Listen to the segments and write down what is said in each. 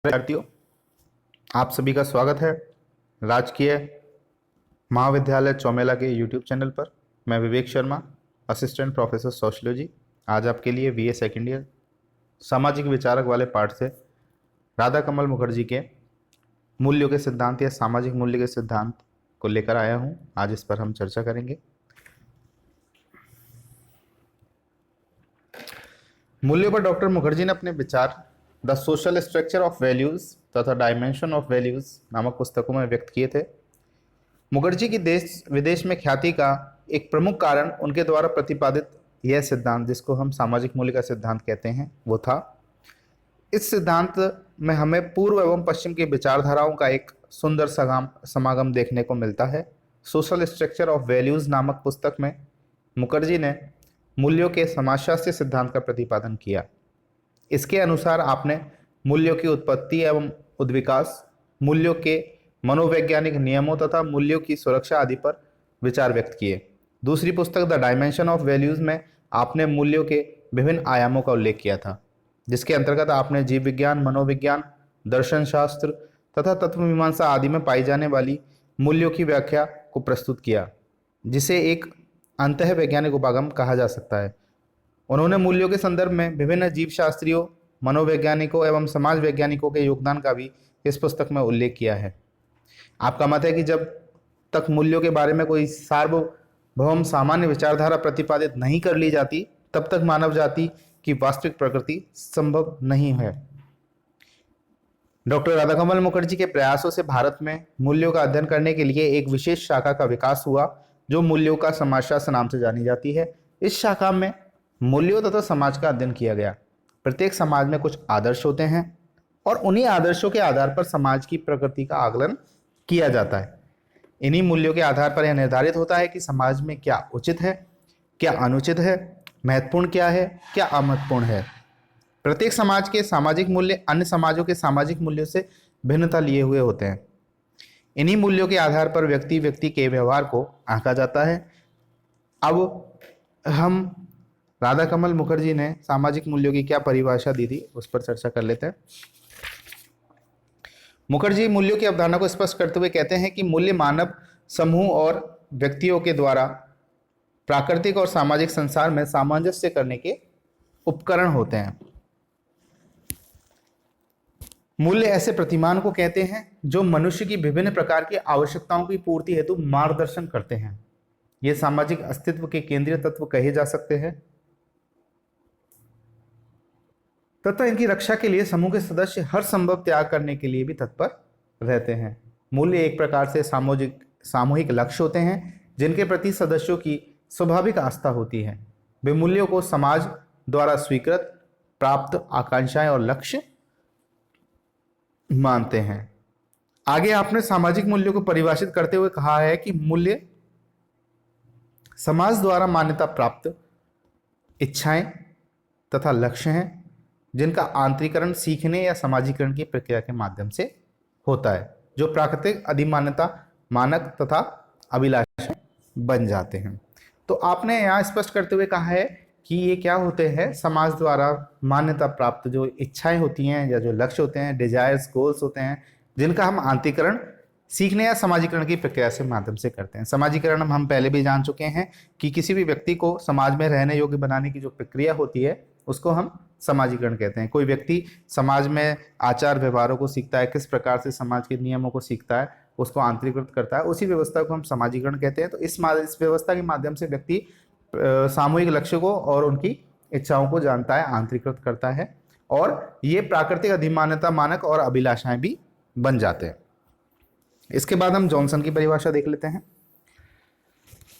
विद्यार्थियों, आप सभी का स्वागत है राजकीय महाविद्यालय चौमेला के यूट्यूब चैनल पर। मैं Vivek Sharma, assistant professor sociology, आज आपके लिए बीए सेकेंड ईयर सामाजिक विचारक वाले पाठ से राधा कमल मुखर्जी के मूल्यों के सिद्धांत या सामाजिक मूल्य के सिद्धांत को लेकर आया हूं। आज इस पर हम चर्चा करेंगे। मूल्यों पर डॉक्टर मुखर्जी ने अपने विचार the social structure of values तथा डायमेंशन ऑफ वैल्यूज नामक पुस्तकों में व्यक्त किए थे। मुखर्जी की देश विदेश में ख्याति का एक प्रमुख कारण उनके द्वारा प्रतिपादित यह सिद्धांत, जिसको हम सामाजिक मूल्य का सिद्धांत कहते हैं, वो था। इस सिद्धांत में हमें पूर्व एवं पश्चिम की विचारधाराओं का एक सुंदर समागम देखने को मिलता है। सोशल स्ट्रक्चर ऑफ वैल्यूज नामक पुस्तक में मुखर्जी ने मूल्यों के समाजशास्त्रीय सिद्धांत का प्रतिपादन किया। इसके अनुसार आपने मूल्यों की उत्पत्ति एवं उद्विकास, मूल्यों के मनोवैज्ञानिक नियमों तथा मूल्यों की सुरक्षा आदि पर विचार व्यक्त किए। दूसरी पुस्तक द डायमेंशन ऑफ वैल्यूज में आपने मूल्यों के विभिन्न आयामों का उल्लेख किया था, जिसके अंतर्गत आपने जीव विज्ञान, मनोविज्ञान, दर्शन शास्त्र तथा तत्वमीमांसा आदि में पाई जाने वाली मूल्यों की व्याख्या को प्रस्तुत किया, जिसे एक अंतः वैज्ञानिक उपागम कहा जा सकता है। उन्होंने मूल्यों के संदर्भ में विभिन्न जीव शास्त्रियों, मनोवैज्ञानिकों एवं समाज वैज्ञानिकों के योगदान का भी इस पुस्तक में उल्लेख किया है। आपका मत है कि जब तक मूल्यों के बारे में कोई सार्वभौम सामान्य विचारधारा प्रतिपादित नहीं कर ली जाती, तब तक मानव जाति की वास्तविक प्रकृति संभव नहीं है। डॉक्टर राधाकमल मुखर्जी के प्रयासों से भारत में मूल्यों का अध्ययन करने के लिए एक विशेष शाखा का विकास हुआ, जो मूल्यों का समाजशास्त्र नाम से जानी जाती है। इस शाखा में मूल्यों तथा समाज का अध्ययन किया गया। प्रत्येक समाज में कुछ आदर्श होते हैं और उन्हीं आदर्शों के आधार पर समाज की प्रकृति का आकलन किया जाता है। इन्हीं मूल्यों के आधार पर यह निर्धारित होता है कि समाज में क्या उचित है, क्या अनुचित है, महत्वपूर्ण क्या है, क्या अमहत्वपूर्ण है। प्रत्येक समाज के सामाजिक मूल्य अन्य समाजों के सामाजिक मूल्यों से भिन्नता लिए हुए होते हैं। इन्हीं मूल्यों के आधार पर व्यक्ति व्यक्ति के व्यवहार को आंका जाता है। अब हम राधा कमल मुखर्जी ने सामाजिक मूल्यों की क्या परिभाषा दी थी, उस पर चर्चा कर लेते हैं। मुखर्जी मूल्यों की अवधारणा को स्पष्ट करते हुए कहते हैं कि मूल्य मानव समूह और व्यक्तियों के द्वारा प्राकृतिक और सामाजिक संसार में सामंजस्य करने के उपकरण होते हैं। मूल्य ऐसे प्रतिमान को कहते हैं जो मनुष्य की विभिन्न प्रकार की आवश्यकताओं की पूर्ति हेतु मार्गदर्शन करते हैं। ये सामाजिक अस्तित्व के केंद्रीय तत्व कहे जा सकते हैं तथा इनकी रक्षा के लिए समूह के सदस्य हर संभव त्याग करने के लिए भी तत्पर रहते हैं। मूल्य एक प्रकार से सामूहिक लक्ष्य होते हैं जिनके प्रति सदस्यों की स्वाभाविक आस्था होती है। वे मूल्यों को समाज द्वारा स्वीकृत, प्राप्त आकांक्षाएं और लक्ष्य मानते हैं। आगे आपने सामाजिक मूल्यों को परिभाषित करते हुए कहा है कि मूल्य समाज द्वारा मान्यता प्राप्त इच्छाएं तथा लक्ष्य हैं, जिनका आंतरिकरण सीखने या समाजीकरण की प्रक्रिया के माध्यम से होता है, जो प्राकृतिक अधिमान्यता, मानक तथा अभिलाषा बन जाते हैं। तो आपने यहाँ स्पष्ट करते हुए कहा है कि ये क्या होते हैं, समाज द्वारा मान्यता प्राप्त जो इच्छाएं होती हैं या जो लक्ष्य होते हैं, डिजायर्स, गोल्स होते हैं, जिनका हम आंतरिकरण सीखने या समाजीकरण की प्रक्रिया से माध्यम से करते हैं। समाजीकरण हम पहले भी जान चुके हैं कि किसी भी व्यक्ति को समाज में रहने योग्य बनाने की जो प्रक्रिया होती है उसको हम समाजीकरण कहते हैं। कोई व्यक्ति समाज में आचार व्यवहारों को सीखता है, किस प्रकार से समाज के नियमों को सीखता है, उसको आंतरिकृत करता है, उसी व्यवस्था को हम समाजीकरण कहते हैं। तो इस व्यवस्था के माध्यम से व्यक्ति सामूहिक लक्ष्य को और उनकी इच्छाओं को जानता है, आंतरिकृत करता है, और ये प्राकृतिक अधिमान्यता, मानक और अभिलाषाएं भी बन जाते हैं। इसके बाद हम जॉनसन की परिभाषा देख लेते हैं।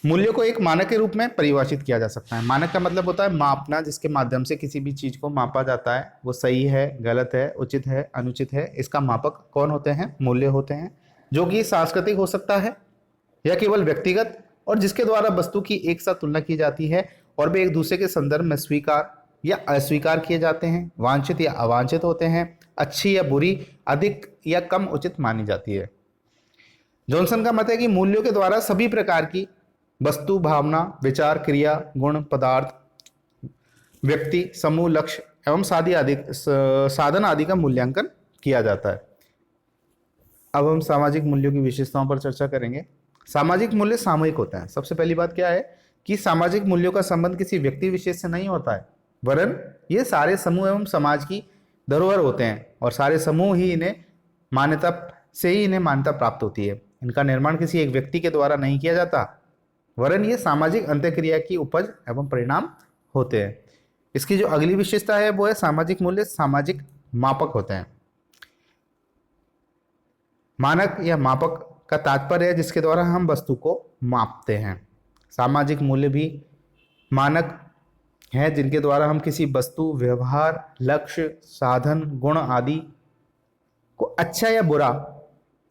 मूल्यों को एक मानक के रूप में परिभाषित किया जा सकता है। मानक का मतलब होता है मापना, जिसके माध्यम से किसी भी चीज को मापा जाता है, वो सही है, गलत है, उचित है, अनुचित है। इसका मापक कौन होते हैं? मूल्य होते हैं, जो कि सांस्कृतिक हो सकता है या केवल व्यक्तिगत, और जिसके द्वारा वस्तु की एक साथ तुलना की जाती है और वे एक दूसरे के संदर्भ में स्वीकार या अस्वीकार किए जाते हैं, वांछित या अवांछित होते हैं, अच्छी या बुरी, अधिक या कम उचित मानी जाती है। जॉनसन का मत है कि मूल्यों के द्वारा सभी प्रकार की वस्तु, भावना, विचार, क्रिया, गुण, पदार्थ, व्यक्ति, समूह, लक्ष्य एवं साधन आदि का मूल्यांकन किया जाता है। अब हम सामाजिक मूल्यों की विशेषताओं पर चर्चा करेंगे। सामाजिक मूल्य सामूहिक होता है। सबसे पहली बात क्या है कि सामाजिक मूल्यों का संबंध किसी व्यक्ति विशेष से नहीं होता है, वरन ये सारे समूह एवं समाज की धरोहर होते हैं और सारे समूह ही इन्हें मान्यता से ही इन्हें मान्यता प्राप्त होती है। इनका निर्माण किसी एक व्यक्ति के द्वारा नहीं किया जाता, वरन ये सामाजिक अंतःक्रिया की उपज एवं परिणाम होते हैं। इसकी जो अगली विशेषता है वो है सामाजिक मूल्य सामाजिक मापक होते हैं। मानक या मापक का तात्पर्य है जिसके द्वारा हम वस्तु को मापते हैं। सामाजिक मूल्य भी मानक हैं जिनके द्वारा हम किसी वस्तु, व्यवहार, लक्ष्य, साधन, गुण आदि को अच्छा या बुरा,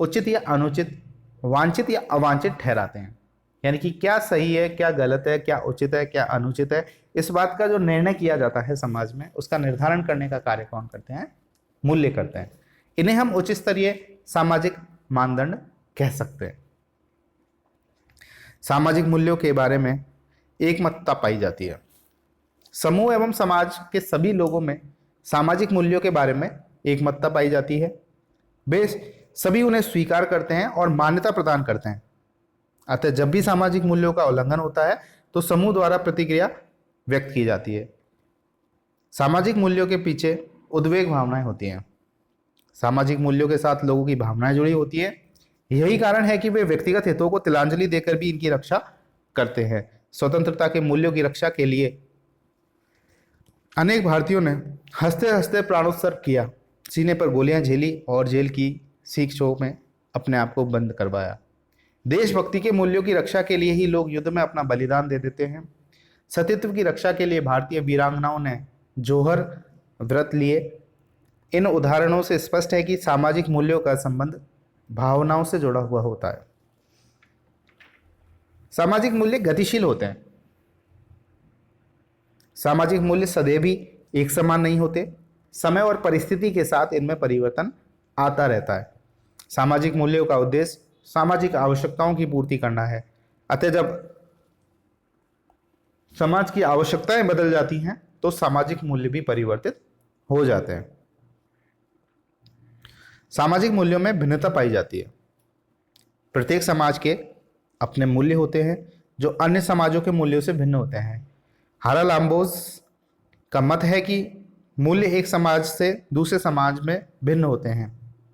उचित या अनुचित, वांछित या अवांछित ठहराते हैं। यानी कि क्या सही है, क्या गलत है, क्या उचित है, क्या अनुचित है, इस बात का जो निर्णय किया जाता है समाज में, उसका निर्धारण करने का कार्य कौन करते हैं? मूल्य करते हैं। इन्हें हम उच्च स्तरीय सामाजिक मानदंड कह सकते हैं। सामाजिक मूल्यों के बारे में एकमतता पाई जाती है। समूह एवं समाज के सभी लोगों में सामाजिक मूल्यों के बारे में एकमतता पाई जाती है। वे सभी उन्हें स्वीकार करते हैं और मान्यता प्रदान करते हैं। अतः जब भी सामाजिक मूल्यों का उल्लंघन होता है तो समूह द्वारा प्रतिक्रिया व्यक्त की जाती है। सामाजिक मूल्यों के पीछे उद्वेग भावनाएं होती हैं। सामाजिक मूल्यों के साथ लोगों की भावनाएं जुड़ी होती है। यही कारण है कि वे व्यक्तिगत हितों को तिलांजलि देकर भी इनकी रक्षा करते हैं। स्वतंत्रता के मूल्यों की रक्षा के लिए अनेक भारतीयों ने हंसते हंसते प्राणोत्सर्ग किया, सीने पर गोलियां झेली और जेल की सीख शो में अपने आप को बंद करवाया। देशभक्ति के मूल्यों की रक्षा के लिए ही लोग युद्ध में अपना बलिदान दे देते हैं। सतीत्व की रक्षा के लिए भारतीय वीरांगनाओं ने जौहर व्रत लिए। इन उदाहरणों से स्पष्ट है कि सामाजिक मूल्यों का संबंध भावनाओं से जुड़ा हुआ होता है। सामाजिक मूल्य गतिशील होते हैं। सामाजिक मूल्य सदैव ही एक समान नहीं होते। समय और परिस्थिति के साथ इनमें परिवर्तन आता रहता है। सामाजिक मूल्यों का उद्देश्य सामाजिक आवश्यकताओं की पूर्ति करना है। अतः जब समाज की आवश्यकताएं बदल जाती हैं तो सामाजिक मूल्य भी परिवर्तित हो जाते हैं। सामाजिक मूल्यों में भिन्नता पाई जाती है। प्रत्येक समाज के अपने मूल्य होते हैं जो अन्य समाजों के मूल्यों से भिन्न होते हैं। हारालाम्बोस का मत है कि मूल्य एक समाज से दूसरे समाज में भिन्न होते हैं।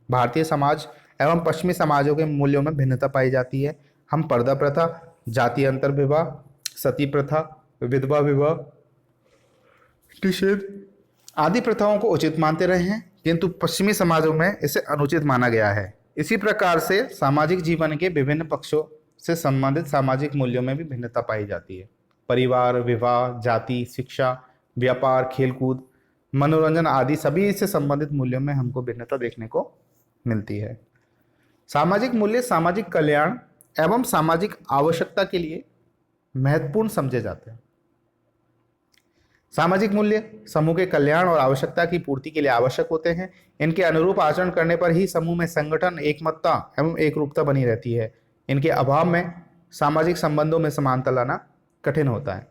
भारतीय समाज एवं पश्चिमी समाजों के मूल्यों में भिन्नता पाई जाती है। हम पर्दा प्रथा, जाति अंतर विवाह, सती प्रथा, विधवा विवाह निषेध आदि प्रथाओं को उचित मानते रहे हैं, किंतु पश्चिमी समाजों में इसे अनुचित माना गया है। इसी प्रकार से सामाजिक जीवन के विभिन्न पक्षों से संबंधित सामाजिक मूल्यों में भी भिन्नता पाई जाती है। परिवार, विवाह, जाति, शिक्षा, व्यापार, खेलकूद, मनोरंजन आदि सभी से संबंधित मूल्यों में हमको भिन्नता देखने को मिलती है। सामाजिक मूल्य सामाजिक कल्याण एवं सामाजिक आवश्यकता के लिए महत्वपूर्ण समझे जाते हैं। सामाजिक मूल्य समूह के कल्याण और आवश्यकता की पूर्ति के लिए आवश्यक होते हैं। इनके अनुरूप आचरण करने पर ही समूह में संगठन, एकमतता एवं एकरूपता बनी रहती है। इनके अभाव में सामाजिक संबंधों में समानता लाना कठिन होता है।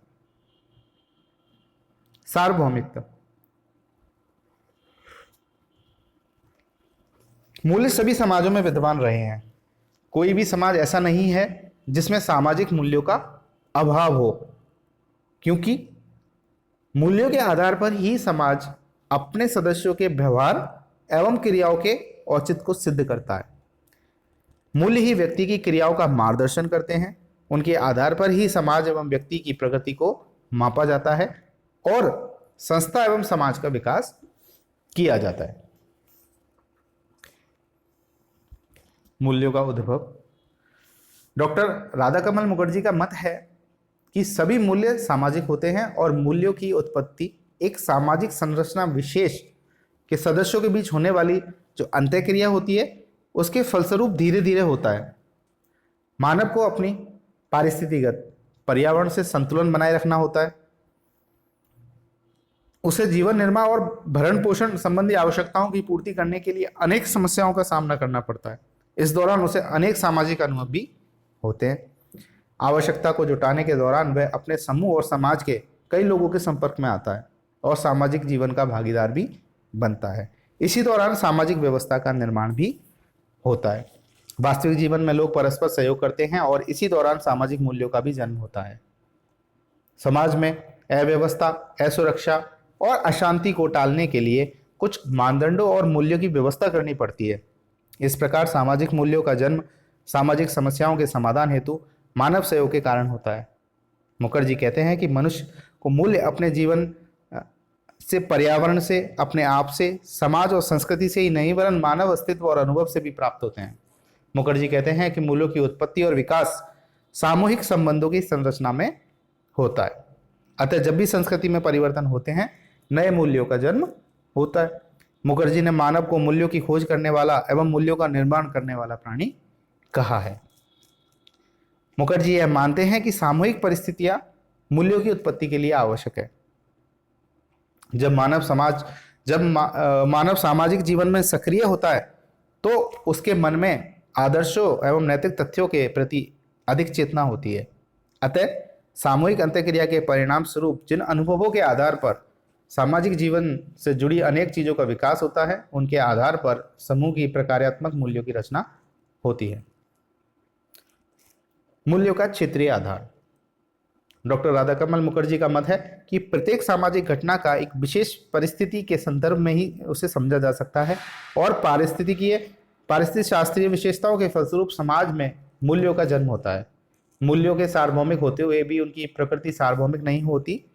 सार्वभौमिकता। मूल्य सभी समाजों में विद्यमान रहे हैं। कोई भी समाज ऐसा नहीं है जिसमें सामाजिक मूल्यों का अभाव हो, क्योंकि मूल्यों के आधार पर ही समाज अपने सदस्यों के व्यवहार एवं क्रियाओं के औचित्य को सिद्ध करता है। मूल्य ही व्यक्ति की क्रियाओं का मार्गदर्शन करते हैं। उनके आधार पर ही समाज एवं व्यक्ति की प्रगति को मापा जाता है और संस्था एवं समाज का विकास किया जाता है। मूल्यों का उद्भव। डॉक्टर राधाकमल मुखर्जी का मत है कि सभी मूल्य सामाजिक होते हैं और मूल्यों की उत्पत्ति एक सामाजिक संरचना विशेष के सदस्यों के बीच होने वाली जो अंतःक्रिया होती है उसके फलस्वरूप धीरे धीरे होता है। मानव को अपनी पारिस्थितिगत पर्यावरण से संतुलन बनाए रखना होता है। उसे जीवन निर्वाह और भरण पोषण संबंधी आवश्यकताओं की पूर्ति करने के लिए अनेक समस्याओं का सामना करना पड़ता है। इस दौरान उसे अनेक सामाजिक अनुभव भी होते हैं। आवश्यकता को जुटाने के दौरान वह अपने समूह और समाज के कई लोगों के संपर्क में आता है और सामाजिक जीवन का भागीदार भी बनता है। इसी दौरान सामाजिक व्यवस्था का निर्माण भी होता है। वास्तविक जीवन में लोग परस्पर सहयोग करते हैं और इसी दौरान सामाजिक मूल्यों का भी जन्म होता है। समाज में अव्यवस्था, असुरक्षा और अशांति को टालने के लिए कुछ मानदंडों और मूल्यों की व्यवस्था करनी पड़ती है। इस प्रकार सामाजिक मूल्यों का जन्म सामाजिक समस्याओं के समाधान हेतु मानव सहयोग के कारण होता है। मुखर्जी कहते हैं कि मनुष्य को मूल्य अपने जीवन से, पर्यावरण से, अपने आप से, समाज और संस्कृति से ही नहीं वरन मानव अस्तित्व और अनुभव से भी प्राप्त होते हैं। मुखर्जी कहते हैं कि मूल्यों की उत्पत्ति और विकास सामूहिक संबंधों की संरचना में होता है। अतः जब भी संस्कृति में परिवर्तन होते हैं, नए मूल्यों का जन्म होता है। मुखर्जी ने मानव को मूल्यों की खोज करने वाला एवं मूल्यों का निर्माण करने वाला प्राणी कहा है। मुखर्जी यह मानते हैं कि सामूहिक परिस्थितियां मूल्यों की उत्पत्ति के लिए आवश्यक है। जब मानव सामाजिक जीवन में सक्रिय होता है तो उसके मन में आदर्शों एवं नैतिक तथ्यों के प्रति अधिक चेतना होती है। अतः सामूहिक अंतःक्रिया के परिणाम स्वरूप जिन अनुभवों के आधार पर सामाजिक जीवन से जुड़ी अनेक चीजों का विकास होता है, उनके आधार पर समूह की प्रकार्यात्मक मूल्यों की रचना होती है। मूल्यों का क्षेत्रीय आधार। डॉक्टर राधाकमल मुखर्जी का मत है कि प्रत्येक सामाजिक घटना का एक विशेष परिस्थिति के संदर्भ में ही उसे समझा जा सकता है और पारिस्थितिक शास्त्रीय विशेषताओं के फलस्वरूप समाज में मूल्यों का जन्म होता है। मूल्यों के सार्वभौमिक होते हुए भी उनकी प्रकृति सार्वभौमिक नहीं होती,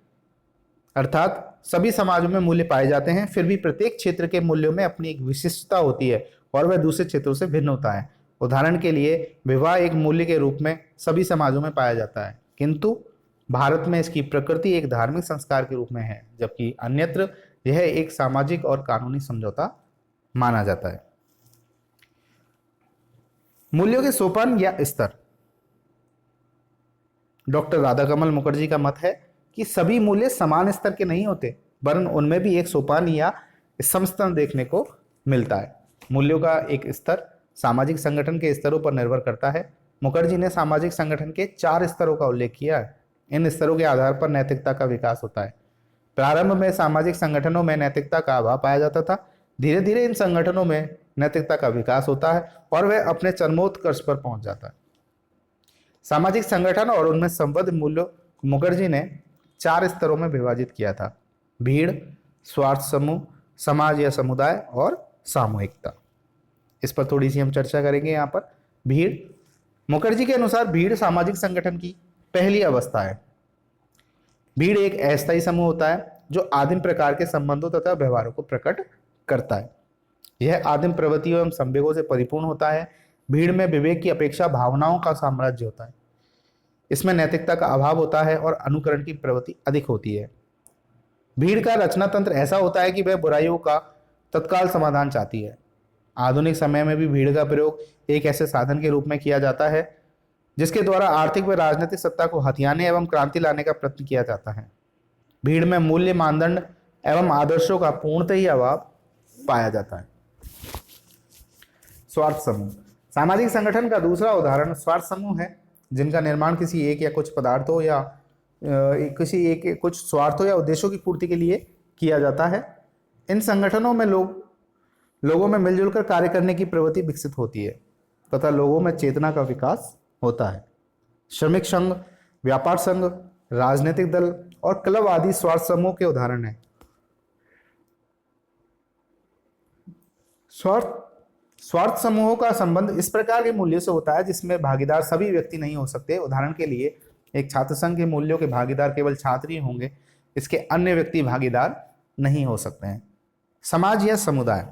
अर्थात सभी समाजों में मूल्य पाए जाते हैं, फिर भी प्रत्येक क्षेत्र के मूल्यों में अपनी एक विशिष्टता होती है और वह दूसरे क्षेत्रों से भिन्न होता है। उदाहरण के लिए विवाह एक मूल्य के रूप में सभी समाजों में पाया जाता है, किंतु भारत में इसकी प्रकृति एक धार्मिक संस्कार के रूप में है, जबकि अन्यत्र यह एक सामाजिक और कानूनी समझौता माना जाता है। मूल्यों के सोपान या स्तर। डॉक्टर राधाकमल मुखर्जी का मत है कि सभी मूल्य समान स्तर के नहीं होते, वरन उनमें भी एक सोपान या समस्तर देखने को मिलता है। मूल्यों का एक स्तर सामाजिक संगठन के स्तरों पर निर्भर करता है। मुखर्जी ने सामाजिक संगठन के 4 स्तरों का उल्लेख किया है। इन स्तरों के आधार पर नैतिकता का विकास होता है। प्रारंभ में सामाजिक संगठनों में नैतिकता का अभाव पाया जाता था। धीरे धीरे इन संगठनों में नैतिकता का विकास होता है और वह अपने चरमोत्कर्ष पर पहुंच जाता है। सामाजिक संगठन और उनमें संबद्ध मूल्यों को मुखर्जी ने 4 स्तरों में विभाजित किया था: भीड़, स्वार्थ समूह, समाज या समुदाय और सामूहिकता। इस पर थोड़ी सी हम चर्चा करेंगे। यहाँ पर भीड़, मुखर्जी के अनुसार भीड़ सामाजिक संगठन की पहली अवस्था है। भीड़ एक अस्थायी समूह होता है जो आदिम प्रकार के संबंधों तथा व्यवहारों को प्रकट करता है। यह आदिम प्रवृत्तियों एवं संवेगों से परिपूर्ण होता है। भीड़ में विवेक की अपेक्षा भावनाओं का साम्राज्य होता है। इसमें नैतिकता का अभाव होता है और अनुकरण की प्रवृत्ति अधिक होती है। भीड़ का रचना तंत्र ऐसा होता है कि वह बुराइयों का तत्काल समाधान चाहती है। आधुनिक समय में भी भीड़ का प्रयोग एक ऐसे साधन के रूप में किया जाता है जिसके द्वारा आर्थिक व राजनीतिक सत्ता को हथियाने एवं क्रांति लाने का प्रयत्न किया जाता है। भीड़ में मूल्य, मानदंड एवं आदर्शों का पूर्णतः ही अभाव पाया जाता है। स्वार्थ समूह। सामाजिक संगठन का दूसरा उदाहरण स्वार्थ समूह है, जिनका निर्माण किसी एक या कुछ पदार्थों या कुछ स्वार्थों या उद्देश्यों की पूर्ति के लिए किया जाता है। इन संगठनों में लोगों में मिलजुल कर कार्य करने की प्रवृत्ति विकसित होती है तथा लोगों में चेतना का विकास होता है। श्रमिक संघ, व्यापार संघ, राजनीतिक दल और क्लब आदि स्वार्थ समूह के उदाहरण हैं। स्वार्थ समूहों का संबंध इस प्रकार के मूल्यों से होता है जिसमें भागीदार सभी व्यक्ति नहीं हो सकते। उदाहरण के लिए एक छात्र संघ के मूल्यों के भागीदार केवल छात्र ही होंगे, इसके अन्य व्यक्ति भागीदार नहीं हो सकते हैं। समाज या समुदाय।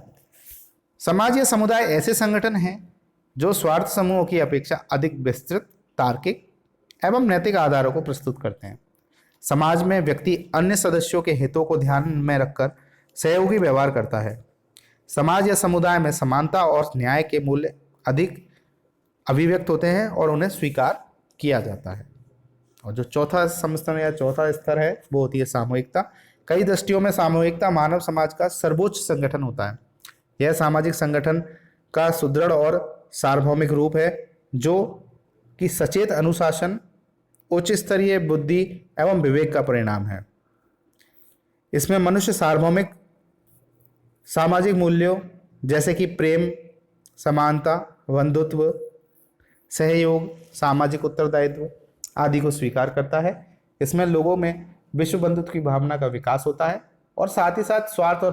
समाज या समुदाय ऐसे संगठन हैं जो स्वार्थ समूहों की अपेक्षा अधिक विस्तृत, तार्किक एवं नैतिक आधारों को प्रस्तुत करते हैं। समाज में व्यक्ति अन्य सदस्यों के हितों को ध्यान में रखकर सहयोगी व्यवहार करता है। समाज या समुदाय में समानता और न्याय के मूल्य अधिक अभिव्यक्त होते हैं और उन्हें स्वीकार किया जाता है। और जो चौथा समस्तर या चौथा स्तर है वो होती है सामूहिकता। कई दृष्टियों में सामूहिकता मानव समाज का सर्वोच्च संगठन होता है। यह सामाजिक संगठन का सुदृढ़ और सार्वभौमिक रूप है जो कि सचेत अनुशासन, उच्च स्तरीय बुद्धि एवं विवेक का परिणाम है। इसमें मनुष्य सार्वभौमिक सामाजिक मूल्यों जैसे कि प्रेम, समानता, बंधुत्व, सहयोग, सामाजिक उत्तरदायित्व आदि को स्वीकार करता है। इसमें लोगों में विश्व बंधुत्व की भावना का विकास होता है और साथ ही साथ स्वार्थ पर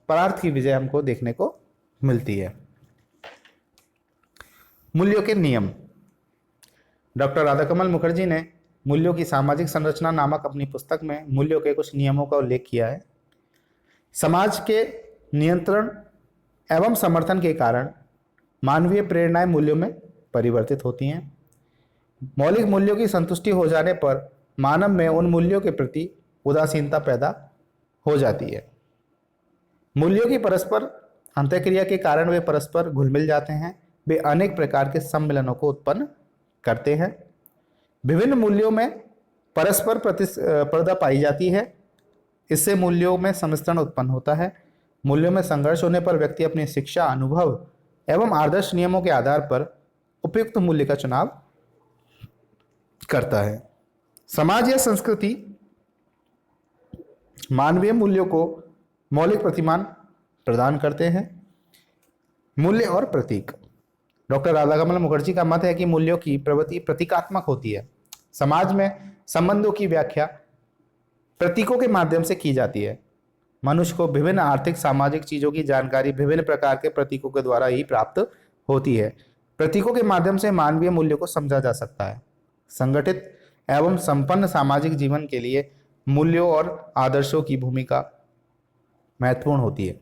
परार्थ की विजय हमको देखने को मिलती है। मूल्यों के नियम। डॉक्टर राधाकमल मुखर्जी ने मूल्यों की सामाजिक संरचना नामक अपनी पुस्तक में मूल्यों के कुछ नियमों का उल्लेख किया है। समाज के नियंत्रण एवं समर्थन के कारण मानवीय प्रेरणाएं मूल्यों में परिवर्तित होती हैं। मौलिक मूल्यों की संतुष्टि हो जाने पर मानव में उन मूल्यों के प्रति उदासीनता पैदा हो जाती है। मूल्यों की परस्पर अंतःक्रिया के कारण वे परस्पर घुल मिल जाते हैं। वे अनेक प्रकार के सम्मिलनों को उत्पन्न करते हैं। विभिन्न मूल्यों में परस्पर प्रतिस्पर्धा पाई जाती है। इससे मूल्यों में सम्मिश्रण उत्पन्न होता है। मूल्यों में संघर्ष होने पर व्यक्ति अपनी शिक्षा, अनुभव एवं आदर्श नियमों के आधार पर उपयुक्त मूल्य का चुनाव करता है। समाज या संस्कृति मानवीय मूल्यों को मौलिक प्रतिमान प्रदान करते हैं। मूल्य और प्रतीक। डॉक्टर राधाकमल मुखर्जी का मत है कि मूल्यों की प्रवृत्ति प्रतीकात्मक होती है। समाज में संबंधों की व्याख्या प्रतीकों के माध्यम से की जाती है। मनुष्य को विभिन्न आर्थिक सामाजिक चीजों की जानकारी विभिन्न प्रकार के प्रतीकों के द्वारा ही प्राप्त होती है। प्रतीकों के माध्यम से मानवीय मूल्यों को समझा जा सकता है। संगठित एवं संपन्न सामाजिक जीवन के लिए मूल्यों और आदर्शों की भूमिका महत्वपूर्ण होती है।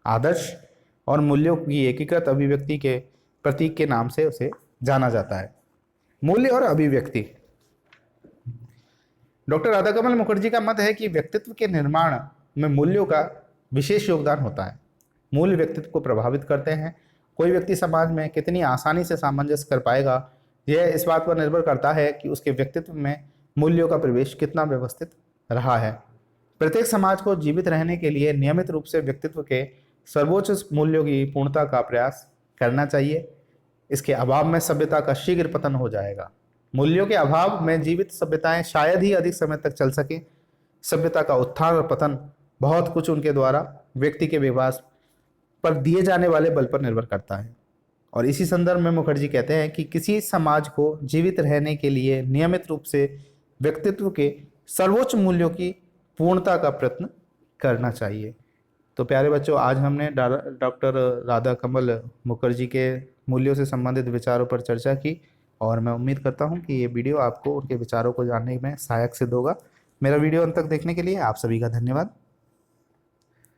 आदर्श और मूल्यों की एकीकृत अभिव्यक्ति के प्रतीक के नाम से उसे जाना जाता है। मूल्य और अभिव्यक्ति। डॉक्टर राधाकमल मुखर्जी का मत है कि व्यक्तित्व के निर्माण में मूल्यों का विशेष योगदान होता है। मूल्य व्यक्तित्व को प्रभावित करते हैं। कोई व्यक्ति समाज में कितनी आसानी से सामंजस्य कर पाएगा, यह इस बात पर निर्भर करता है कि उसके व्यक्तित्व में मूल्यों का प्रवेश कितना व्यवस्थित रहा है। प्रत्येक समाज को जीवित रहने के लिए नियमित रूप से व्यक्तित्व के सर्वोच्च मूल्यों की पूर्णता का प्रयास करना चाहिए। इसके अभाव में सभ्यता का शीघ्र पतन हो जाएगा। मूल्यों के अभाव में जीवित सभ्यताएं शायद ही अधिक समय तक चल सके। सभ्यता का उत्थान और पतन बहुत कुछ उनके द्वारा व्यक्ति के विकास पर दिए जाने वाले बल पर निर्भर करता है। और इसी संदर्भ में मुखर्जी कहते हैं कि किसी समाज को जीवित रहने के लिए नियमित रूप से व्यक्तित्व के सर्वोच्च मूल्यों की पूर्णता का प्रयत्न करना चाहिए। तो प्यारे बच्चों, आज हमने डॉक्टर राधाकमल मुखर्जी के मूल्यों से संबंधित विचारों पर चर्चा की और मैं उम्मीद करता हूं कि ये वीडियो आपको उनके विचारों को जानने में सहायक सिद्ध होगा। मेरा वीडियो अंत तक देखने के लिए आप सभी का धन्यवाद।